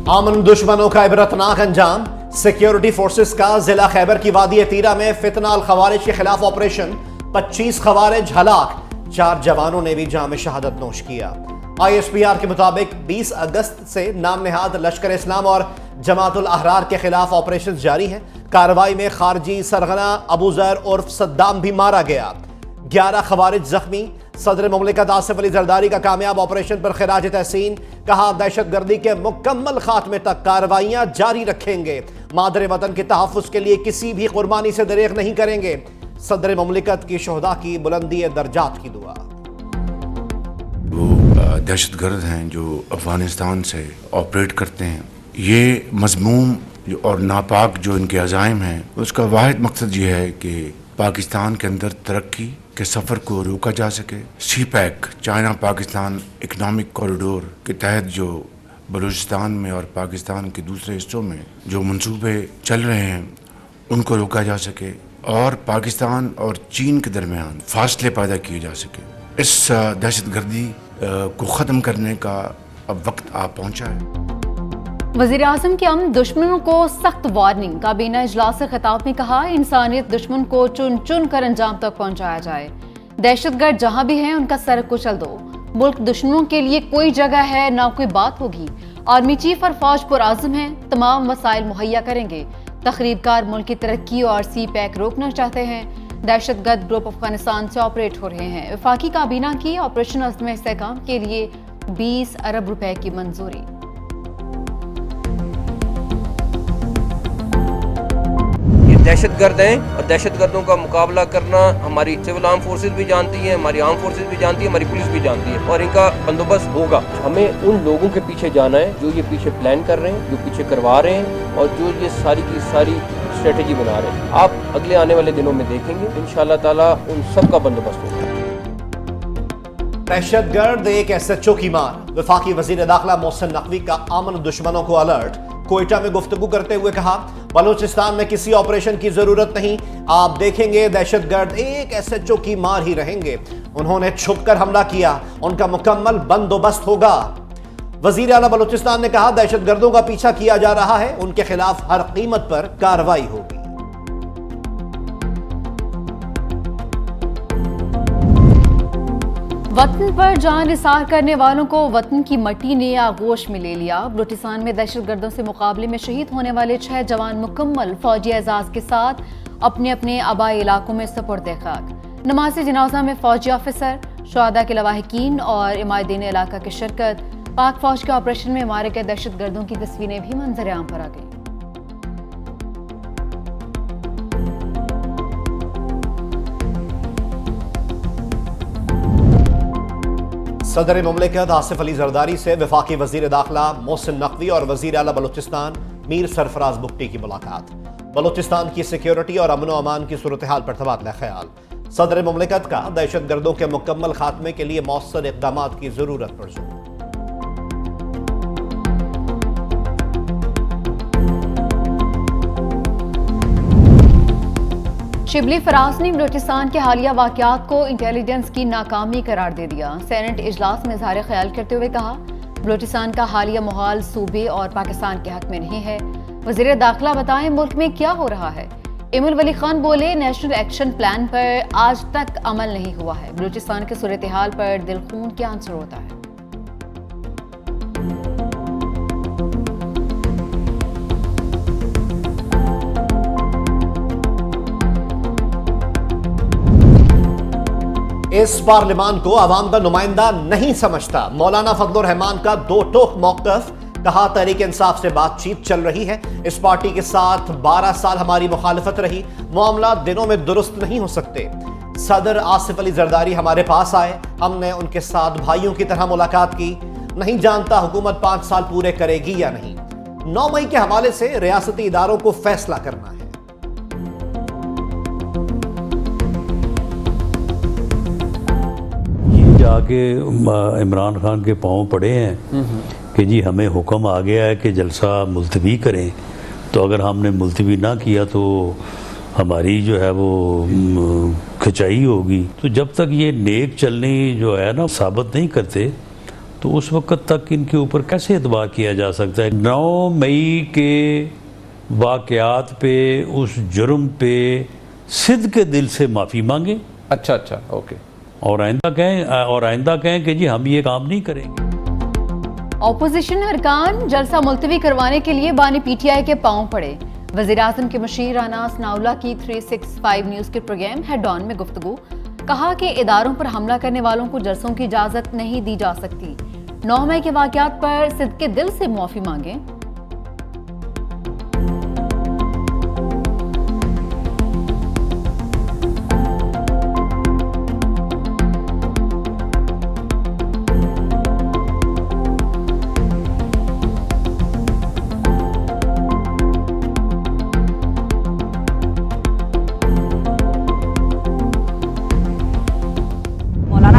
आमन दुश्मनों का इबरतनाक अंजाम। सिक्योरिटी फोर्सेस का जिला खैबर की वादी तीरा में फितना अल खवारिज के खिलाफ ऑपरेशन। 25 खवारिज हलाक, 4 जवानों ने भी जाम शहादत नोश किया। ISPR के मुताबिक 20 अगस्त से नाम नेहाद लश्कर इस्लाम और जमातुल अहरार के खिलाफ ऑपरेशन जारी है। कार्रवाई में खारजी सरगना अबू जर उर्फ सद्दाम भी मारा गया। 11 खवारिज जख्मी। सदर मुमलिकत आसिफ अली जरदारी का कामयाब ऑपरेशन पर खिराज तहसीन। कहा, दहशतगर्दी के मुकम्मल खात्मे तक कार्रवाइयां जारी रखेंगे। मादरे वतन के तहफ़्फ़ुज़ के लिए किसी भी कुर्बानी से दरेग नहीं करेंगे। सदर मुमलिकत की शोहदा की बुलंदी दर्जात की दुआ। वो दहशतगर्द हैं जो अफगानिस्तान से ऑपरेट करते हैं। ये मज़मूम और नापाक जो इनके अज़ाइम हैं, उसका वाहिद मकसद ये है कि पाकिस्तान के अंदर तरक्की के सफ़र को रोका जा सके। CPEC China Pakistan economic corridor के तहत जो बलूचिस्तान में और पाकिस्तान के दूसरे हिस्सों में जो मंसूबे चल रहे हैं उनको रोका जा सके और पाकिस्तान और चीन के दरमियान फासले पैदा किए जा सके। इस दहशतगर्दी को ख़त्म करने का अब वक्त आ पहुँचा है। वज़ीर आज़म के हम दुश्मनों को सख्त वार्निंग। काबीना इजलास से खिताब में कहा, इंसानियत दुश्मन को चुन चुन कर अंजाम तक पहुंचाया जाए। दहशतगर्द जहां भी हैं उनका सर कुचल दो। मुल्क दुश्मनों के लिए कोई जगह है ना कोई बात होगी। आर्मी चीफ और फौज पुरआज़म हैं, तमाम वसाइल मुहैया करेंगे। तखरीबकार मुल्क की तरक्की और CPEC रोकना चाहते हैं। दहशतगर्द ग्रुप अफगानिस्तान से ऑपरेट हो रहे हैं। वफाकी काबीना की ऑपरेशन अज़्म इस्तेहकाम के लिए 20 अरब रुपए की मंजूरी। दहशतगर्द हैं और दहशतगर्दों का मुकाबला करना हमारी सिविल आर्म फोर्सेस भी जानती हैं, हमारी आर्म फोर्सेस भी जानती है, हमारी पुलिस भी जानती है और इनका बंदोबस्त होगा। हमें उन लोगों के पीछे जाना है जो ये पीछे प्लान कर रहे हैं, जो पीछे करवा रहे हैं और जो ये सारी की सारी स्ट्रेटेजी बना रहे हैं। आप अगले आने वाले दिनों में देखेंगे इंशाअल्लाह ताला उन सब का बंदोबस्त होगा। दहशतगर्द एक SHO की मार। वफाकी वजीर दाखिला मोहसिन नकवी का आमन दुश्मनों को अलर्ट। कोयटा में गुफ्तगू करते हुए कहा, बलूचिस्तान में किसी ऑपरेशन की जरूरत नहीं। आप देखेंगे दहशतगर्द एक SHO की मार ही रहेंगे। उन्होंने छुपकर हमला किया, उनका मुकम्मल बंदोबस्त होगा। वजीर आला बलूचिस्तान ने कहा, दहशतगर्दों का पीछा किया जा रहा है, उनके खिलाफ हर कीमत पर कार्रवाई होगी। वतन पर जान निसार करने वालों को वतन की मट्टी ने आगोश में ले लिया। बलूचिस्तान में दहशतगर्दों से मुकाबले में शहीद होने वाले 6 जवान मुकम्मल फौजी एजाज के साथ अपने अपने आबाई इलाकों में सुपुर्द खाक। नमाज जनाजा में फौजी ऑफिसर, शुहदा के लवाहिकीन और इमादीन इलाका की शिरकत। पाक फौज के ऑपरेशन में मारे गए दहशतगर्दों की तस्वीरें भी मंजर आम पर आ गई। सदर मुमलिकत आसिफ अली जरदारी से वफाकी वजीर दाखिला मोहसिन नकवी और वजीर आला बलूचिस्तान मीर सरफराज बुगटी की मुलाकात। बलूचिस्तान की सिक्योरिटी और अमन अमान की सूरत हाल पर तबादला ख्याल। सदर मुमलिकत का दहशतगर्दों के मुकम्मल खात्मे के लिए मौसर इक़दाम की जरूरत पर जोर। शिबली फराज ने बलूचिस्तान के हालिया वाक़यात को इंटेलिजेंस की नाकामी करार दे दिया। सेनेट इजलास में इज़हार ख्याल करते हुए कहा, बलूचिस्तान का हालिया माहौल सूबे और पाकिस्तान के हक में नहीं है। वज़ीर दाखिला बताएं मुल्क में क्या हो रहा है। इमल वली खान बोले, नेशनल एक्शन प्लान पर आज तक अमल नहीं हुआ है। बलूचिस्तान के सूरत हाल पर दिल खून के आंसर होता है। इस पार्लिमान को आवाम का नुमाइंदा नहीं समझता। मौलाना फजलुर रहमान का दो टोक मौक़िफ़। कहा, तहरीक इंसाफ से बातचीत चल रही है। इस पार्टी के साथ 12 साल हमारी मुखालफत रही। मामला दिनों में दुरुस्त नहीं हो सकते। सदर आसिफ अली जरदारी हमारे पास आए, हमने उनके साथ भाइयों की तरह मुलाकात की। नहीं जानता हुकूमत 5 साल पूरे करेगी या नहीं। 9 मई के हवाले से रियासती इदारों को फैसला करना है। जाके इमरान खान के पाँव पड़े हैं कि जी हमें हुक्म आ गया है कि जलसा मुलतवी करें, तो अगर हमने मुलतवी ना किया तो हमारी जो है वो खिंचाई होगी। तो जब तक ये नेक चलनी जो है ना साबित नहीं करते तो उस वक्त तक इनके ऊपर कैसे एतबार किया जा सकता है? 9 मई के वाक़यात पे, उस जुर्म पे सिद्ध के दिल से माफ़ी मांगे अच्छा ओके। और आइंदा कहें कि जी हम ये काम नहीं करेंगे। ऑपोजिशन अरकान जलसा मुलतवी करवाने के लिए बानी पीटीआई के पांव पड़े। वज़ीर-ए-आज़म के मशीर अनास नाउला की 365 न्यूज़ के प्रोग्राम हेड ऑन में गुफ्तगू, कहा कि इदारों पर हमला करने वालों को जलसों की इजाज़त नहीं दी जा सकती। 9 मई के वाक़यात पर सिद्ध के दिल से माफ़ी मांगे।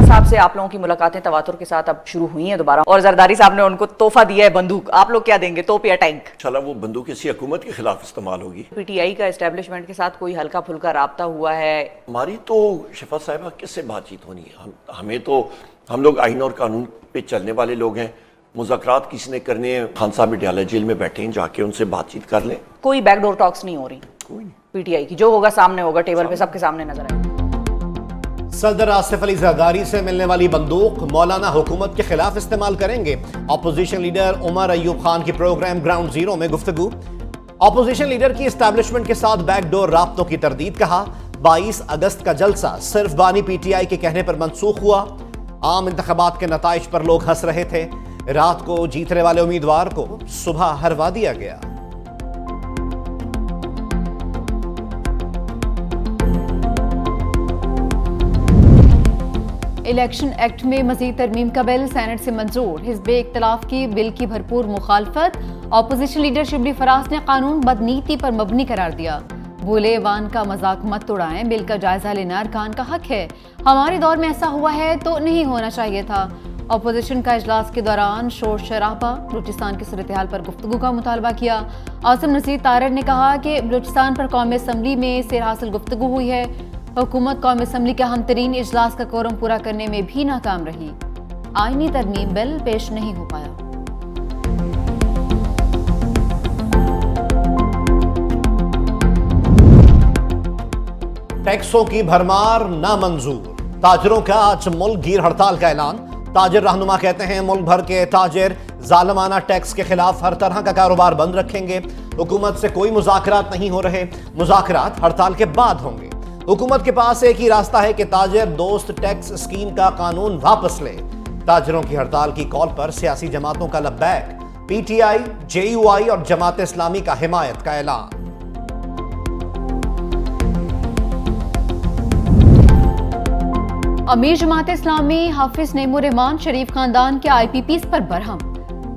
साहब से आप लोगों की मुलाकातें तवातुर के साथ अब शुरू हुई हैं दोबारा, और जरदारी साहब ने उनको तोहफा दिया है बंदूक। आप लोग क्या देंगे, तोप या टैंक? चला वो बंदूक किसी हुकूमत के खिलाफ इस्तेमाल होगी। पीटीआई का एस्टेब्लिशमेंट के साथ कोई हल्का फुल्का राब्ता हुआ है? हमारी तो शिफा साहिबा किससे बातचीत होनी है? हमें तो, हम लोग आइन और कानून पे चलने वाले लोग हैं। मुज़ाकरात किसी ने करने हैं, खान साहब अडयाला जेल में बैठे हैं, जाके उनसे बातचीत कर लें। कोई बैकडोर टॉक्स नहीं हो रही? कोई नहीं। पीटीआई की जो होगा सामने होगा, टेबल पे सबके सामने नजर आएगा। सदर आसिफ अली जरदारी से मिलने वाली बंदूक मौलाना हुकूमत के खिलाफ इस्तेमाल करेंगे। अपोजिशन लीडर उमर अयूब खान की प्रोग्राम ग्राउंड जीरो में गुफ्तगू। अपोजिशन लीडर की एस्टैब्लिशमेंट के साथ बैकडोर राब्तों की तरदीद। कहा 22 अगस्त का जलसा सिर्फ बानी पीटीआई के कहने पर मंसूख हुआ। आम इंतखाबात के नताइज पर लोग हंस रहे थे। रात को जीतने वाले उम्मीदवार को सुबह हरवा दिया गया। इलेक्शन एक्ट में मजीद तरमीम का बिल सेनेट से मंजूर। हिज़्ब इख्तिलाफ की बिल की भरपूर मुखालफत। अपोजिशन लीडर शिबली फराज ने कानून बदनीति पर मबनी करार दिया। बोले वान का मजाक मत उड़ाएं, बिल का जायजा लेना अरकान का हक है। हमारे दौर में ऐसा हुआ है तो नहीं होना चाहिए था। अपोजिशन का इजलास के दौरान शोर शराबा। बलूचिस्तान की सूरत हाल पर गुफ्तगू का मुतालबा किया। आसिम नसीर तारड़ ने कहा कि बलूचिस्तान पर कौमी असम्बली में सेर हासिल गुफ्तगू हुई है। हुकूमत कौमी असम्बली के अहम तरीन इजलास का कोरम पूरा करने में भी नाकाम रही। आईनी तरमीम बिल पेश नहीं हो पाया। टैक्सों की भरमार नामंजूर। ताजरों का आज मुल्क गिर हड़ताल का ऐलान। ताजिर रहनुमा कहते हैं मुल्क भर के ताजिर जालमाना टैक्स के खिलाफ हर तरह का कारोबार बंद रखेंगे। हुकूमत से कोई मुज़ाकरात नहीं हो रहे। मुज़ाकरात हड़ताल के बाद होंगे। हुकूमत के पास एक ही रास्ता है कि ताजिर दोस्त टैक्स स्कीम का कानून वापस ले। ताजिरों की हड़ताल की कॉल पर सियासी जमातों का लब्बैक। पीटीआई, जेयूआई और जमात इस्लामी का हिमायत का ऐलान। अमीर जमात इस्लामी हाफिज नईमुर रहमान शरीफ खानदान के IPPs पर बरहम।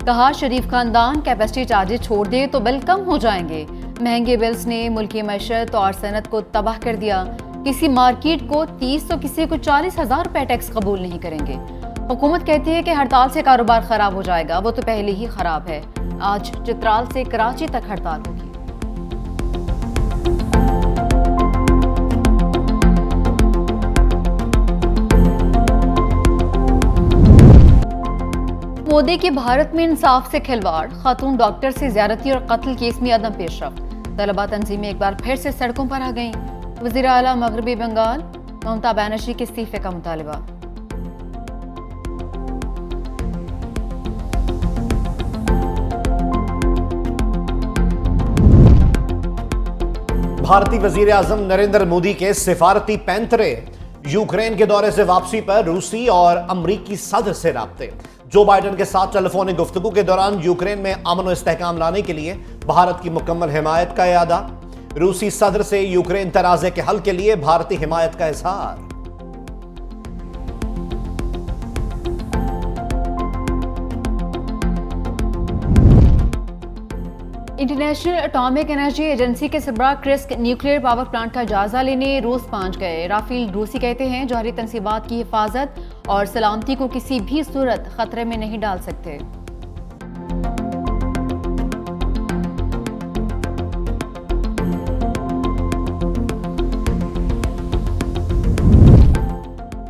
कहा शरीफ खानदान कैपेसिटी चार्जेस छोड़ दे तो बिल कम हो जाएंगे। महंगे बिल्स ने मुल्की मैशत और सनत को तबाह कर दिया। किसी मार्केट को 30 तो किसी को 40,000 रुपए टैक्स कबूल नहीं करेंगे। हुकूमत कहती है कि हड़ताल से कारोबार खराब हो जाएगा, वो तो पहले ही खराब है। आज चित्राल से कराची तक हड़ताल होगी। मोदी के भारत में इंसाफ से खिलवाड़। खातून डॉक्टर से ज़्यादती और कत्ल केस में अदम पेशरफ्त। तलबा तंजीमें एक बार फिर से सड़कों पर आ गईं। वज़ीर आला मगरबी बंगाल ममता बनर्जी के इस्तीफे का मुतालबा। भारतीय वजीर आजम नरेंद्र मोदी के सिफारती पैंतरे। यूक्रेन के दौरे से वापसी पर रूसी और अमरीकी सदर से राब्ते। जो बाइडेन के साथ टेलीफोनिक गुफ्तगू के दौरान यूक्रेन में अमन और इस्तेहकाम लाने के लिए भारत की मुकम्मल हिमायत का इरादा। रूसी सदर से यूक्रेन तनाज़े के हल के लिए भारतीय हिमायत का इजहार। इंटरनेशनल एटॉमिक एनर्जी एजेंसी के सरबराह क्रिस्क न्यूक्लियर पावर प्लांट का जायजा लेने रूस पहुंच गए। राफेल रूसी कहते हैं जौहरी तनसीबात की हिफाजत और सलामती को किसी भी सूरत खतरे में नहीं डाल सकते।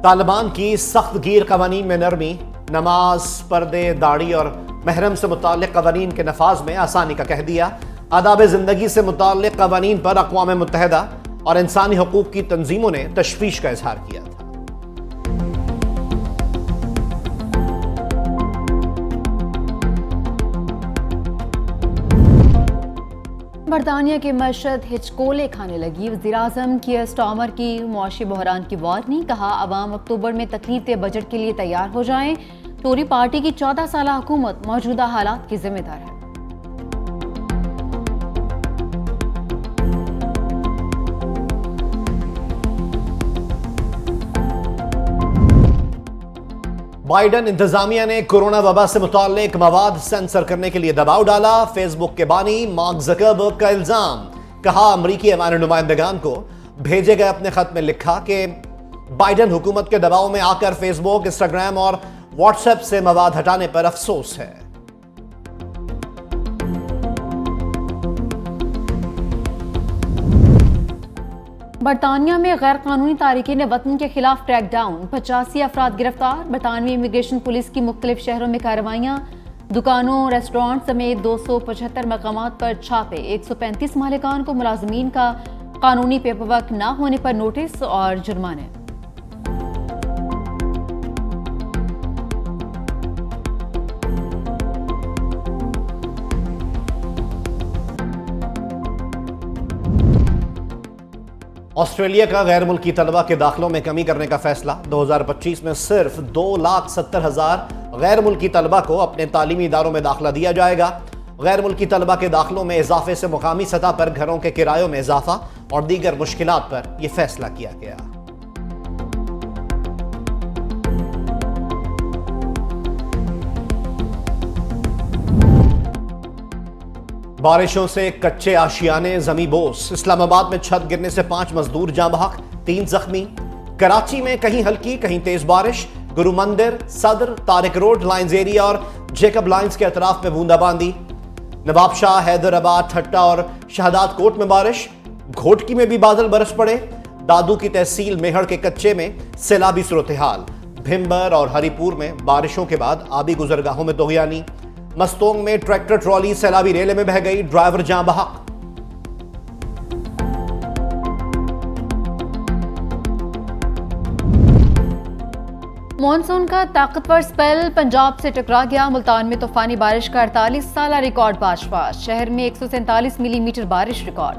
तालिबान की सख्त गिर कवानीन में नरमी। नमाज, पर्दे, दाढ़ी और महरम से मुताल्लिक़ कवानीन के नफाज में आसानी का कह दिया। आदाब ज़िंदगी से मुताल्लिक़ कवानीन पर अक़वाम मुत्तहिदा और इंसानी हकूक़ की तंजीमों ने तशवीश का इजहार किया था। बरतानिया के मशहद हिचकोले खाने लगी। वज़ीर-ए-आज़म कियर स्टार्मर की मुआशी बहरान की वार्निंग, कहा अवाम अक्टूबर में तकलीफ दे बजट के लिए तैयार हो जाएं। टोरी पार्टी की 14 साल हुकूमत मौजूदा हालात की जिम्मेदार है। बाइडन इंतजामिया ने कोरोना वबा से मुताल्लिक मवाद सेंसर करने के लिए दबाव डाला। फेसबुक के बानी मार्क ज़करबर्ग का इल्जाम, कहा अमरीकी हमारे नुमाइंदगान को भेजे गए अपने खत में लिखा कि बाइडन हुकूमत के दबाव में आकर फेसबुक, इंस्टाग्राम और व्हाट्सएप से मवाद हटाने पर अफसोस है। बरतानिया में गैर कानूनी तारिकीन वतन के खिलाफ क्रैकडाउन, 85 अफराद गिरफ्तार। बरतानवी इमिग्रेशन पुलिस की मुख्तलिफ शहरों में कार्रवाइयाँ, दुकानों, रेस्टोरेंट समेत 275 मकामात पर छापे। 135 मालिकान को मुलाजमीन का कानूनी पेपरवर्क न होने पर नोटिस और जुर्माने। ऑस्ट्रेलिया का गैर मुल्की तलबा के दाखिलों में कमी करने का फैसला। 2025 में सिर्फ 2,70,000 गैर मुल्की तलबा को अपने तालीमी इदारों में दाखिला दिया जाएगा। गैर मुल्की तलबा के दाखिलों में इजाफे से मुकामी सतह पर घरों के किरायों में इजाफा और दीगर मुश्किलात पर यह फैसला किया गया। बारिशों से कच्चे आशियाने जमी बोस। इस्लामाबाद में छत गिरने से 5 मजदूर जाँ बहक, 3 जख्मी। कराची में कहीं हल्की कहीं तेज बारिश। गुरु मंदिर, सदर, तारिक रोड, लाइंस एरिया और जेकब लाइंस के अतराफ में बूंदाबांदी। नवाबशाह, हैदराबाद, ठट्टा और शहदाद कोट में बारिश। घोटकी में भी बादल बरस पड़े। दादू की तहसील मेहड़ के कच्चे में सैलाबी सूरत हाल। भिम्बर और हरिपुर में बारिशों के बाद आबी गुजरगाहों में तोगयानी। मस्तोंग में ट्रैक्टर ट्रॉली सैलाबी रेले में बह गई, ड्राइवर जाँ बहक। मॉनसून का ताकतवर स्पेल पंजाब से टकरा गया। मुल्तान में तूफानी बारिश का 48 साल रिकॉर्ड पाश। शहर में 147 मिलीमीटर बारिश रिकॉर्ड।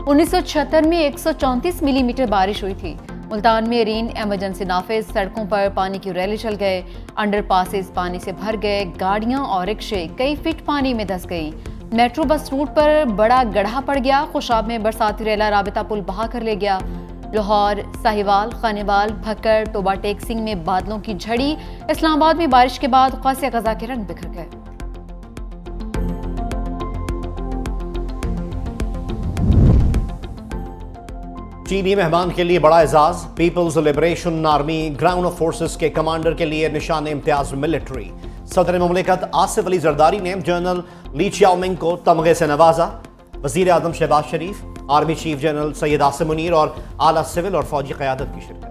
1976 में 134 मिलीमीटर बारिश हुई थी। मुल्तान में रेन एमरजेंसी नाफिज। सड़कों पर पानी की रैली चल गए। अंडरपासेस पानी से भर गए। गाड़ियां और रिक्शे कई फीट पानी में धंस गई। मेट्रो बस रूट पर बड़ा गड्ढा पड़ गया। खुशाब में बरसाती रेला राबिता पुल बहा कर ले गया। लाहौर, साहिवाल, खानेवाल, भक्कर, टोबा टेक सिंह में बादलों की झड़ी। इस्लामाबाद में बारिश के बाद क़ौस क़ज़ा के रंग बिखर गए। चीनी मेहमान के लिए बड़ा एजाज। People's Liberation Army ground of forces के कमांडर के लिए निशान इम्तियाज मिलिट्री। सदर मुमलिकत आसिफ अली जरदारी ने जनरल ली चियाओमिंग को तमगे से नवाजा। वजीर आजम Shahbaz Sharif, army chief general Syed Asim Munir और आला सिविल और फौजी क़यादत की शिरकत।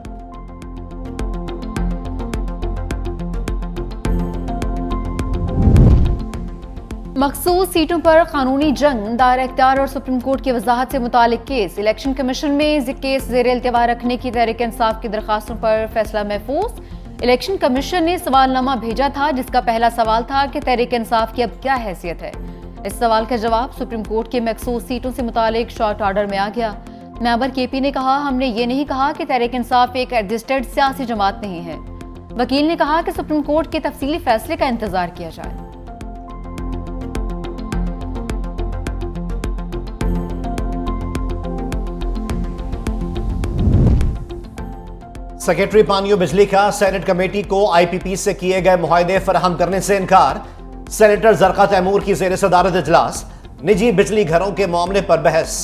मखसूस सीटों पर कानूनी जंग, दायरा इख्तियार और सुप्रीम कोर्ट की वजाहत से मुतालिक केस। इलेक्शन कमीशन में केस ज़ेर इल्तिवा रखने की तहरीक इंसाफ की दरखास्तों पर फैसला महफूज। इलेक्शन कमीशन ने सवालनामा भेजा था जिसका पहला सवाल था कि तहरीक इंसाफ की अब क्या हैसियत है। इस सवाल का जवाब सुप्रीम कोर्ट की मखसूस सीटों से मुतालिक शॉर्ट ऑर्डर में आ गया। मैंबर केपी ने कहा, हमने ये नहीं कहा कि तहरीक इंसाफ एक रजिस्टर्ड सियासी जमात नहीं है। वकील ने कहा कि सुप्रीम कोर्ट के तफसीली फैसले का इंतजार किया जाए। सेक्रेटरी पानियों बिजली का सेनेट कमेटी को आईपीपी से किए गए मुआहदे फराहम करने से इनकार। सेनेटर जरका तैमूर की जेर सदारत इजलास। निजी बिजली घरों के मामले पर बहस।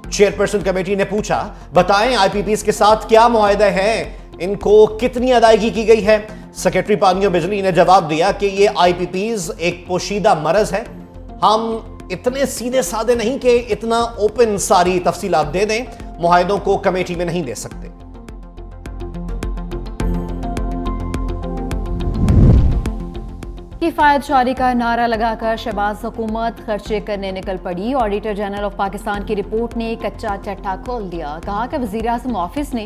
चेयरपर्सन कमेटी ने पूछा, बताएं आईपीपी के साथ क्या मुआहदे हैं, इनको कितनी अदायगी की गई है। सेक्रेटरी पानियों बिजली ने जवाब दिया कि ये आईपीपीज एक पोशीदा मरज है। हम इतने सीधे साधे नहीं कि इतना ओपन सारी तफसीलात दे दें, मुआहदों को कमेटी में नहीं दे सकते। किफ़ायत शारी का नारा लगाकर शहबाज हुकूमत खर्चे करने निकल पड़ी। ऑडिटर जनरल ऑफ पाकिस्तान की रिपोर्ट ने कच्चा चट्टा खोल दिया। कहा कि वज़ीर आज़म ऑफिस ने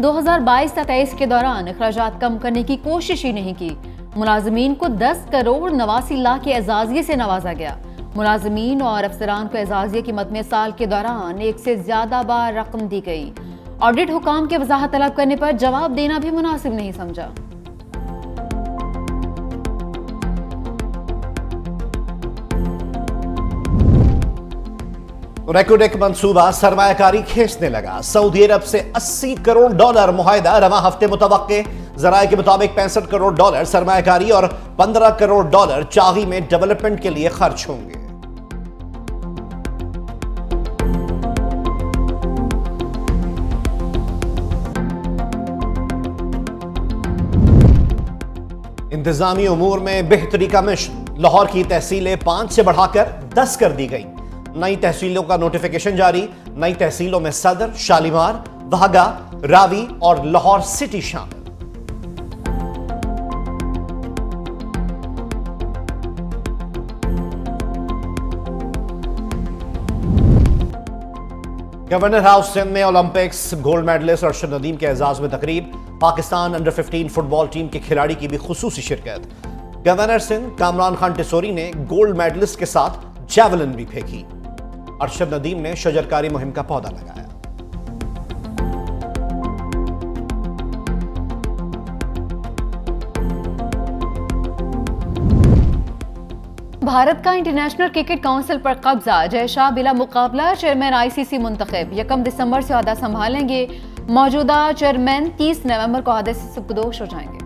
2022-23 के दौरान अखराजात कम करने की कोशिश ही नहीं की। मुलाजमीन को 10 करोड़ 89 लाख के एजाजिये से नवाजा गया। मुलाजमीन और अफसरान को एजाजिये की मद में साल के दौरान 1 से ज्यादा बार रकम दी गई। ऑडिट हुकाम के वजाहत तलब करने पर जवाब देना भी मुनासिब नहीं समझा। रेकॉर्ड एक मंसूबा सरमायाकारी खींचने लगा। सऊदी अरब से $80 करोड़ मुआहिदा रवा हफ्ते मुतवक्के। जराये के मुताबिक $65 करोड़ सरमायाकारी और $15 करोड़ चागी में डेवलपमेंट के लिए खर्च होंगे। इंतजामी उमूर में बेहतरी का मिशन। लाहौर की तहसीलें 5 से बढ़ाकर 10 कर दी गई। नई तहसीलों का नोटिफिकेशन जारी। नई तहसीलों में सदर, शालीमार, वहगा, रावी और लाहौर सिटी शामिल। गवर्नर हाउस सिंध में Olympics gold medalist Arshad Nadeem के एजाज में तकरीब। पाकिस्तान अंडर 15 फुटबॉल टीम के खिलाड़ी की भी खुसूसी शिरकत। गवर्नर सिंध कामरान खान टिसोरी ने गोल्ड मेडलिस्ट के साथ जैवलिन भी फेंकी। अरशद नदीम ने शजरकारी मुहिम का पौधा लगाया। भारत का इंटरनेशनल क्रिकेट काउंसिल पर कब्जा। जय शाह बिला मुकाबला चेयरमैन ICC मुंतखब। 1 दिसंबर से ओहदा संभालेंगे। मौजूदा चेयरमैन 30 नवंबर को ओहदे से सुपुर्दोश हो जाएंगे।